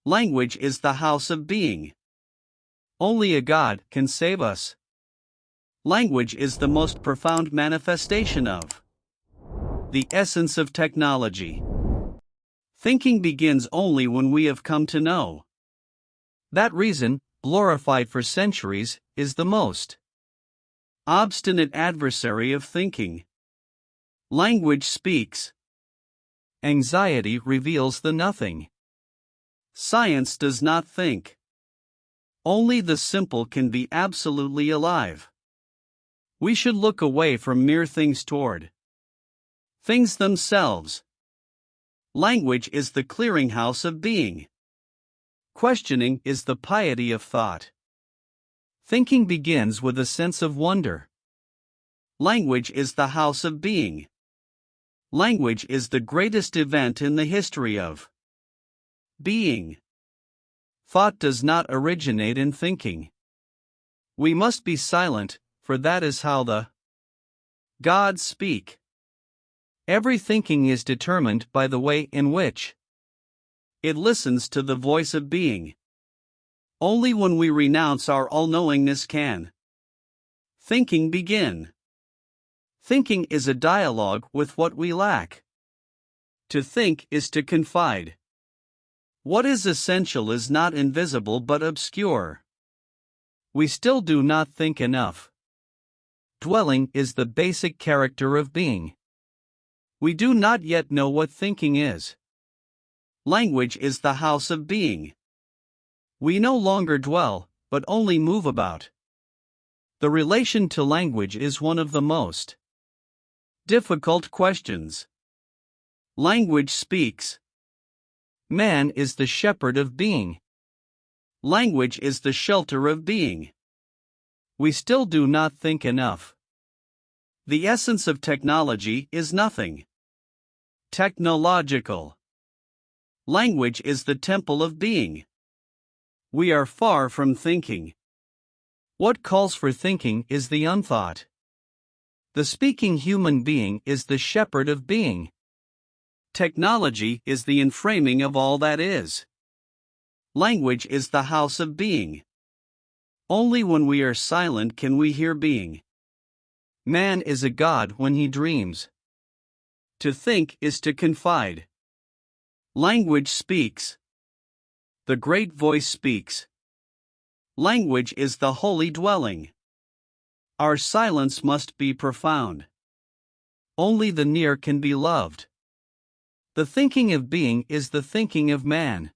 Language is the house of being. Only a God can save us. Language is the most profound manifestation of the essence of technology. Thinking begins only when we have come to know. That reason, glorified for centuries, is the most obstinate adversary of thinking. Language speaks. Anxiety reveals the nothing. Science does not think. Only the simple can be absolutely alive. We should look away from mere things toward things themselves. Language is the clearinghouse of being. Questioning is the piety of thought. Thinking begins with a sense of wonder. Language is the house of being. Language is the greatest event in the history of being. Thought does not originate in thinking. We must be silent, for that is how the gods speak. Every thinking is determined by the way in which it listens to the voice of being. Only when we renounce our all-knowingness can thinking begin. Thinking is a dialogue with what we lack. To think is to confide. What is essential is not invisible but obscure. We still do not think enough. Dwelling is the basic character of being. We do not yet know what thinking is. Language is the house of being. We no longer dwell, but only move about. The relation to language is one of the most difficult questions. Language speaks. Man is the shepherd of being. Language is the shelter of being. We still do not think enough. The essence of technology is nothing. Technological. Language is the temple of being. We are far from thinking. What calls for thinking is the unthought. The speaking human being is the shepherd of being. Technology is the enframing of all that is. Language is the house of being. Only when we are silent can we hear being. Man is a god when he dreams. To think is to confide. Language speaks. The great voice speaks. Language is the holy dwelling. Our silence must be profound. Only the near can be loved. The thinking of being is the thinking of man.